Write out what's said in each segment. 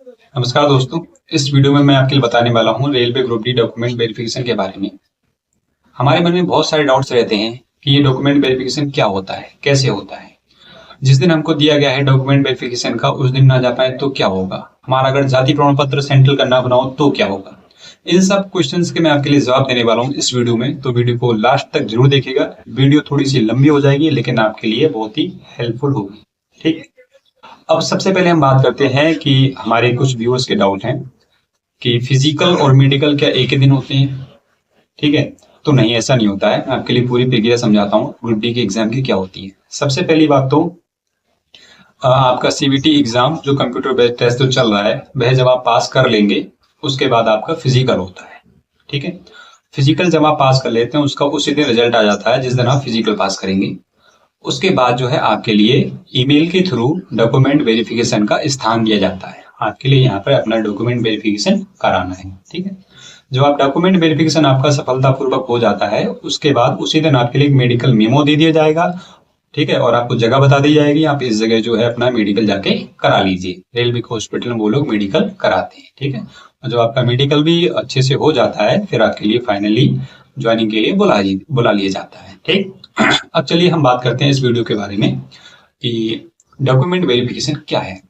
नमस्कार दोस्तों। इस वीडियो में मैं आपके लिए बताने वाला हूँ railway group D document verification के बारे में। हमारे मन में बहुत सारे डाउट्स रहते हैं कि ये डॉक्यूमेंट वेरिफिकेशन क्या होता है, कैसे होता है। जिस दिन हमको दिया गया है डॉक्यूमेंट वेरिफिकेशन का, उस दिन ना जा पाए तो क्या होगा। हमारा अगर जाति प्रमाण पत्र सेंट्रल करना बनाओ तो क्या होगा। इन सब क्वेश्चंस के मैं आपके लिए जवाब देने वाला हूँ इस वीडियो में, तो वीडियो को लास्ट तक जरूर देखिएगा। वीडियो थोड़ी सी लंबी हो जाएगी लेकिन आपके लिए बहुत ही हेल्पफुल होगी। ठीक है, अब सबसे पहले हम बात करते हैं कि हमारे कुछ व्यूअर्स के डाउट हैं कि फिजिकल और मेडिकल क्या एक ही दिन होते हैं। ठीक है, तो नहीं, ऐसा नहीं होता है। मैं आपके लिए पूरी प्रक्रिया समझाता हूँ ग्रुप डी के एग्जाम की क्या होती है। सबसे पहली बात तो आपका सीबीटी एग्जाम जो कंप्यूटर बेस्ड टेस्ट जो चल रहा है, वह जब आप पास कर लेंगे उसके बाद आपका फिजिकल होता है। ठीक है, फिजिकल जब आप पास कर लेते हैं उसका उसी दिन रिजल्ट आ जाता है जिस दिन आप फिजिकल पास करेंगे। उसके बाद जो है आपके लिए ईमेल के थ्रू डॉक्यूमेंट वेरिफिकेशन का स्थान दिया जाता है। आपके लिए यहाँ पर अपना डॉक्यूमेंट वेरिफिकेशन कराना है। ठीक है, जब आप डॉक्यूमेंट वेरिफिकेशन आपका सफलतापूर्वक हो जाता है उसके बाद उसी दिन आपके लिए एक मेडिकल मेमो दे दिया जाएगा। ठीक है, और आपको जगह बता दी जाएगी, आप इस जगह जो है अपना मेडिकल जाके करा लीजिए। रेलवे के हॉस्पिटल में वो लोग मेडिकल कराते हैं। ठीक है, और जब आपका मेडिकल भी अच्छे से हो जाता है फिर आपके लिए फाइनली ज्वाइनिंग के लिए बुला लिया जाता है। ठीक, अब चलिए हम बात करते हैं इस वीडियो के बारे में कि डॉक्यूमेंट वेरिफिकेशन क्या है।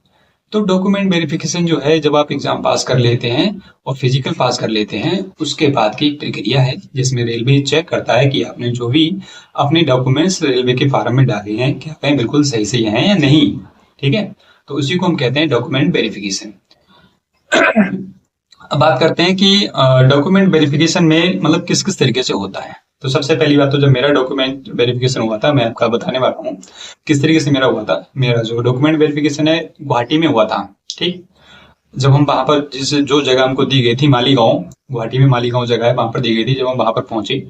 तो डॉक्यूमेंट वेरिफिकेशन जो है, जब आप एग्जाम पास कर लेते हैं और फिजिकल पास कर लेते हैं उसके बाद की एक प्रक्रिया है जिसमें रेलवे चेक करता है कि आपने जो भी अपने डॉक्यूमेंट्स रेलवे के फॉर्म में डाले हैं क्या वह बिल्कुल सही सही हैं या नहीं। ठीक है, तो उसी को हम कहते हैं डॉक्यूमेंट वेरिफिकेशन। अब बात करते हैं कि डॉक्यूमेंट वेरिफिकेशन में मतलब किस किस तरीके से होता है। तो सबसे पहली बात तो जब मेरा डॉक्यूमेंट वेरिफिकेशन हुआ था, मैं आपका बताने वाला हूँ किस तरीके से मेरा हुआ था। मेरा जो डॉक्यूमेंट वेरिफिकेशन है गुवाहाटी में हुआ था। ठीक, जब हम वहां पर जिस जो जगह हमको दी गई थी मालीगांव, गुवाहाटी में मालीगांव जगह है, वहां पर दी गई थी। जब हम वहां पर पहुंचे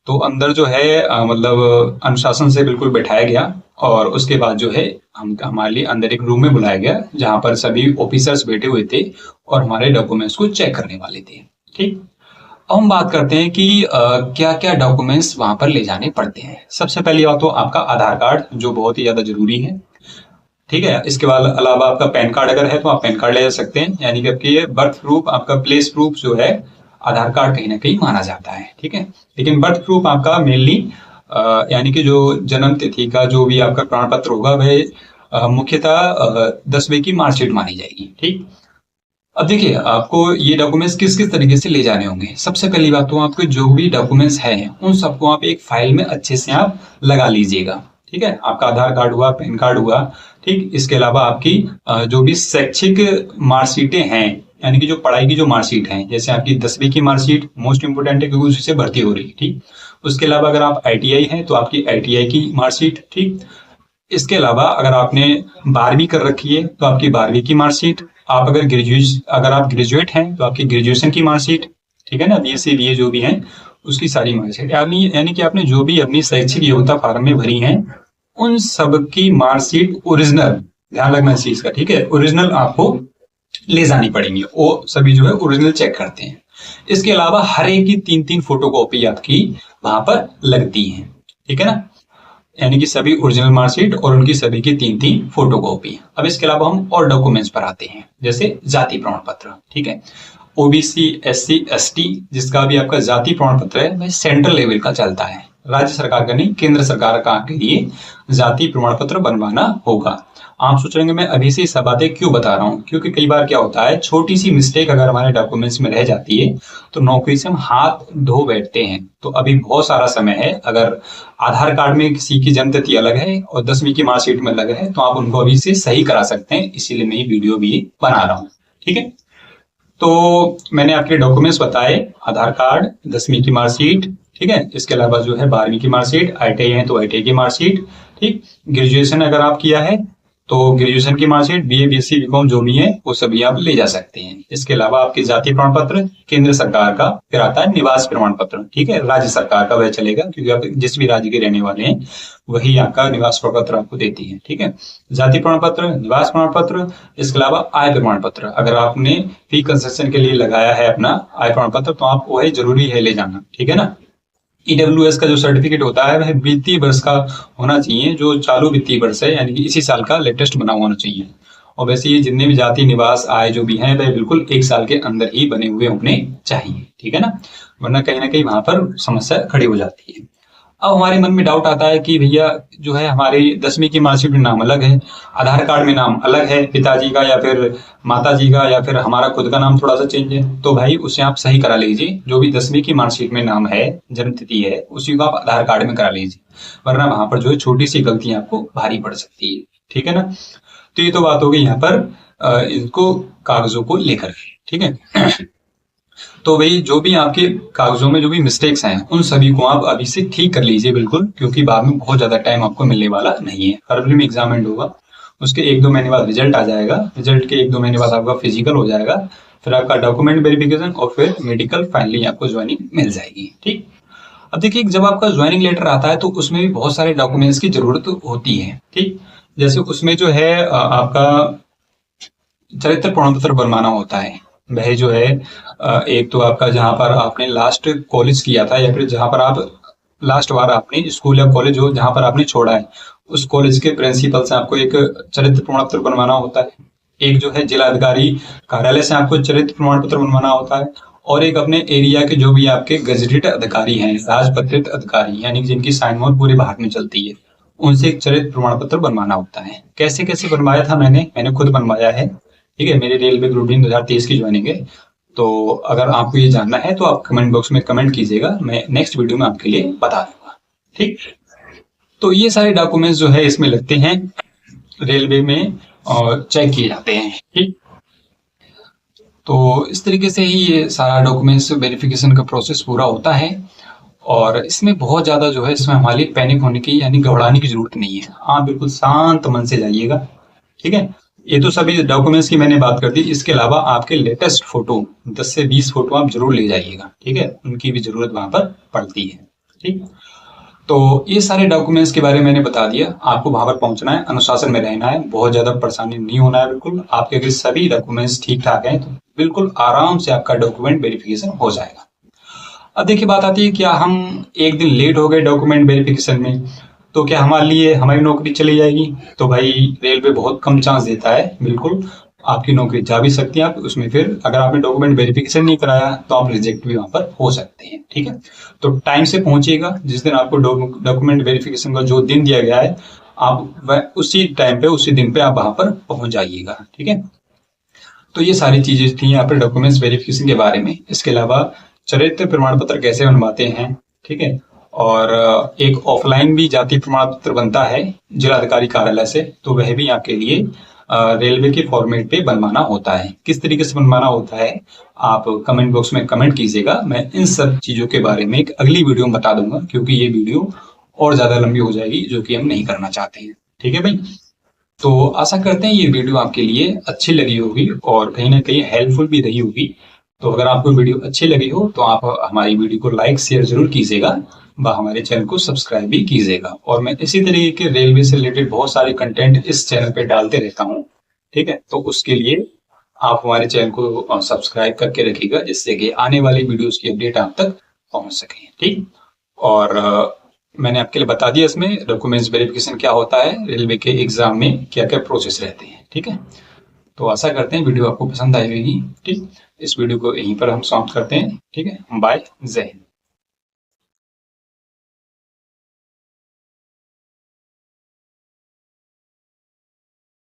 तो अंदर जो है मतलब अनुशासन से बिल्कुल बैठाया गया और उसके बाद जो है हम हमारे लिए अंदर एक रूम में बुलाया गया जहां पर सभी ऑफिसर्स बैठे हुए थे और हमारे डॉक्यूमेंट्स को चेक करने वाले थे। ठीक, अब हम बात करते हैं कि क्या क्या डॉक्यूमेंट्स वहां पर ले जाने पड़ते हैं। सबसे पहली बात तो आपका आधार कार्ड जो बहुत ही ज्यादा जरूरी है। ठीक है, इसके बाद अलावा आपका पैन कार्ड अगर है तो आप पैन कार्ड ले जा सकते हैं, यानी कि आपकी बर्थ प्रूफ, आपका प्लेस प्रूफ जो है आधार कार्ड कहीं ना कहीं माना जाता है। ठीक है, लेकिन बर्थ प्रूफ आपका मेनली यानी कि जो जन्म तिथि का जो भी आपका प्रमाण पत्र होगा वह मुख्यतः 10वीं की मार्कशीट मानी जाएगी। ठीक, अब देखिए आपको ये डॉक्यूमेंट्स किस किस तरीके से ले जाने होंगे। सबसे पहली बात तो आपके जो भी डॉक्यूमेंट्स हैं उन सबको आप एक फाइल में अच्छे से आप लगा लीजिएगा। ठीक है, आपका आधार कार्ड हुआ, पैन कार्ड हुआ। ठीक, इसके अलावा आपकी जो भी शैक्षिक मार्कशीटें हैं, यानी कि जो पढ़ाई की जो मार्कशीट है, जैसे आपकी 10वीं की मार्कशीट मोस्ट इंपोर्टेंट है क्योंकि उसी से भर्ती हो रही है। ठीक, उसके अलावा अगर आप आईटीआई हैं तो आपकी आईटीआई की मार्कशीट। ठीक, इसके अलावा अगर आपने 12वीं कर रखी है तो आपकी 12वीं की मार्कशीट। आप अगर आप ग्रेजुएट हैं तो आपकी ग्रेजुएशन की मार्कशीट। ठीक है ना, बीएससी बीए जो भी है उसकी सारी मार्कशीट, यानी कि आपने जो भी अपनी शैक्षिक योग्यता फॉर्म में भरी है उन सब की मार्कशीट ओरिजिनल, ध्यान रखना इस चीज का। ठीक है, ओरिजिनल आपको ले जानी पड़ेंगी, वो सभी जो है ओरिजिनल चेक करते हैं। इसके अलावा हर एक की 3-3 फोटोकॉपी आपकी वहां पर लगती है। ठीक है ना, यानी कि सभी ओरिजिनल मार्कशीट और उनकी सभी की 3-3 फोटोकॉपी। अब इसके अलावा हम और डॉक्यूमेंट्स पर आते हैं, जैसे जाति प्रमाण पत्र। ठीक है, ओबीसी एससी एसटी जिसका भी आपका जाति प्रमाण पत्र है वह सेंट्रल लेवल का चलता है, राज्य सरकार का नहीं, केंद्र सरकार का के लिए जाति प्रमाण पत्र बनवाना होगा। आप सोच रहे हैं मैं अभी से ये सब बातें क्यों बता रहा हूँ, क्योंकि कई बार क्या होता है छोटी सी मिस्टेक अगर हमारे डॉक्यूमेंट्स में रह जाती है तो नौकरी से हम हाथ धो बैठते हैं। तो अभी बहुत सारा समय है, अगर आधार कार्ड में किसी की जन्म तिथि अलग है और 10वीं की मार्कशीट में अलग है तो आप उनको अभी से सही करा सकते हैं, इसीलिए मैं ये वीडियो भी बना रहा हूँ। ठीक है, तो मैंने आपके डॉक्यूमेंट्स बताए, आधार कार्ड, 10वीं की मार्कशीट। ठीक है, इसके अलावा जो है 12वीं की मार्कशीट, आईटीआई है तो आईटीआई की मार्कशीट। ठीक, ग्रेजुएशन अगर आप किया है तो ग्रेजुएशन की मार्कशीट, बीए बीएससी बीकॉम जो भी है वो सभी आप ले जा सकते हैं। इसके अलावा आपके जाति प्रमाण पत्र केंद्र सरकार का, फिर आता है निवास प्रमाण पत्र। ठीक है, राज्य सरकार का वह चलेगा क्योंकि आप जिस भी राज्य के रहने वाले हैं वही आपका निवास प्रमाण पत्र आपको देती है। ठीक है, जाति प्रमाण पत्र, निवास प्रमाण पत्र, इसके अलावा आय प्रमाण पत्र। अगर आपने फी कंसेशन के लिए लगाया है अपना आय प्रमाण पत्र तो आप वही जरूरी है ले जाना। ठीक है ना, ईडब्ल्यूएस का जो सर्टिफिकेट होता है वह वित्तीय वर्ष का होना चाहिए, जो चालू वित्तीय वर्ष है यानी कि इसी साल का लेटेस्ट बना होना चाहिए। और वैसे ये जितने भी जाति निवास आय जो भी हैं वह बिल्कुल 1 साल के अंदर ही बने हुए होने चाहिए, ठीक है ना, वरना कहीं ना कहीं वहां पर समस्या खड़ी हो जाती है। अब हमारे मन में डाउट आता है कि भैया जो है हमारी 10वीं की मार्कशीट में नाम अलग है, आधार कार्ड में नाम अलग है पिताजी का या फिर माताजी का, या फिर हमारा खुद का नाम थोड़ा सा चेंज है, तो भाई उसे आप सही करा लीजिए। जो भी 10वीं की मार्कशीट में नाम है, जन्म तिथि है, उसी को आप आधार कार्ड में करा लीजिए, वरना वहां पर जो है छोटी सी गलतियां आपको भारी पड़ सकती है, ठीक है ना। तो ये तो बात हो गई यहाँ पर इनको कागजों को लेकर, ठीक है। तो भाई जो भी आपके कागजों में जो भी मिस्टेक्स हैं उन सभी को आप अभी से ठीक कर लीजिए बिल्कुल, क्योंकि बाद में बहुत ज्यादा टाइम आपको मिलने वाला नहीं है। फरवरी में एग्जाम एंड होगा, उसके 1-2 महीने बाद रिजल्ट आ जाएगा, रिजल्ट के 1-2 महीने बाद आपका फिजिकल हो जाएगा, फिर आपका डॉक्यूमेंट वेरिफिकेशन और फिर मेडिकल, फाइनली आपको ज्वाइनिंग मिल जाएगी, ठीक। अब देखिए जब आपका ज्वाइनिंग लेटर आता है तो उसमें भी बहुत सारे डॉक्यूमेंट्स की जरूरत होती है, ठीक। जैसे उसमें जो है आपका चरित्र प्रमाण पत्र बनवाना होता है। वह जो है एक तो आपका जहां पर आपने लास्ट कॉलेज किया था या फिर जहां पर आप लास्ट बार आपने स्कूल या कॉलेज हो जहां पर आपने छोड़ा है, उस कॉलेज के प्रिंसिपल से आपको एक चरित्र प्रमाण पत्र बनवाना होता है। एक जो है जिला अधिकारी कार्यालय से आपको चरित्र प्रमाण पत्र बनवाना होता है, और एक अपने एरिया के जो भी आपके गजेटेड अधिकारी हैं, राजपत्रित अधिकारी, यानी जिनकी साइन मोहर पूरे भारत में चलती है, उनसे एक चरित्र प्रमाण पत्र बनवाना होता है। कैसे कैसे बनवाया था मैंने खुद बनवाया है, ठीक है। मेरी रेलवे ग्रुप डी 2023 की ज्वाइनिंग है, तो अगर आपको ये जानना है तो आप कमेंट बॉक्स में कमेंट कीजिएगा, मैं नेक्स्ट वीडियो में आपके लिए बता दूंगा, ठीक। तो ये सारे डॉक्यूमेंट्स जो है इसमें लगते हैं रेलवे में और चेक किए जाते हैं, ठीक। तो इस तरीके से ही ये सारा डॉक्यूमेंट्स वेरिफिकेशन का प्रोसेस पूरा होता है, और इसमें बहुत ज्यादा जो है इसमें हमारी पैनिक होने की यानी घबराने की जरूरत नहीं है। हाँ, बिल्कुल शांत मन से जाइएगा, ठीक है। ये तो सभी डॉक्यूमेंट्स की मैंने बात कर दी, इसके अलावा आपके लेटेस्ट फोटो 10 से 20 फोटो आप जरूर ले जाइएगा, ठीक है, उनकी भी जरूरत वहां पर पड़ती है, ठीक। तो ये सारे डॉक्यूमेंट्स के बारे में मैंने बता दिया। आपको वहां पर पहुंचना है, अनुशासन में रहना है, बहुत ज्यादा परेशानी नहीं होना है, बिल्कुल आपके अगर सभी डॉक्यूमेंट्स ठीक ठाक हैं तो बिल्कुल आराम से आपका डॉक्यूमेंट वेरिफिकेशन हो जाएगा। अब देखिए बात आती है, क्या हम एक दिन लेट हो गए डॉक्यूमेंट वेरिफिकेशन में तो क्या हमारे लिए हमारी नौकरी चली जाएगी? तो भाई रेलवे बहुत कम चांस देता है, बिल्कुल आपकी नौकरी जा भी सकती है। आप उसमें फिर अगर आपने डॉक्यूमेंट वेरिफिकेशन नहीं कराया तो आप रिजेक्ट भी वहां पर हो सकते हैं, ठीक है। तो टाइम से पहुंचिएगा, जिस दिन आपको डॉक्यूमेंट वेरिफिकेशन का जो दिन दिया गया है आप उसी टाइम पे उसी दिन पे आप वहां पर पहुंच जाइएगा, ठीक है। तो ये सारी चीजें थी यहाँ पर डॉक्यूमेंट्स वेरिफिकेशन के बारे में। इसके अलावा चरित्र प्रमाण पत्र कैसे बनवाते हैं, ठीक है, और एक ऑफलाइन भी जाति प्रमाण पत्र बनता है जिला अधिकारी कार्यालय से, तो वह भी आपके लिए रेलवे के फॉर्मेट पे बनवाना होता है। किस तरीके से बनवाना होता है आप कमेंट बॉक्स में कमेंट कीजिएगा, मैं इन सब चीजों के बारे में एक अगली वीडियो में बता दूंगा, क्योंकि ये वीडियो और ज्यादा लंबी हो जाएगी जो कि हम नहीं करना चाहते हैं, ठीक है भाई। तो आशा करते हैं ये वीडियो आपके लिए अच्छी लगी होगी और कहीं ना कहीं हेल्पफुल भी रही होगी। तो अगर आपको वीडियो अच्छी लगी हो तो आप हमारी वीडियो को लाइक शेयर जरूर कीजिएगा व हमारे चैनल को सब्सक्राइब भी कीजिएगा। और मैं इसी तरीके के रेलवे से रिलेटेड बहुत सारे कंटेंट इस चैनल पे डालते रहता हूँ, ठीक है। तो उसके लिए आप हमारे चैनल को सब्सक्राइब करके रखिएगा, जिससे कि आने वाली वीडियोस की अपडेट आप तक पहुंच सके, ठीक। और मैंने आपके लिए बता दिया इसमें डॉक्यूमेंट्स वेरिफिकेशन क्या होता है, रेलवे के एग्जाम में क्या क्या प्रोसेस रहते हैं, ठीक है। तो आशा करते हैं वीडियो आपको पसंद आई होगी, ठीक। इस वीडियो को यहीं पर हम समाप्त करते हैं, ठीक है। बाय, जय हिंद।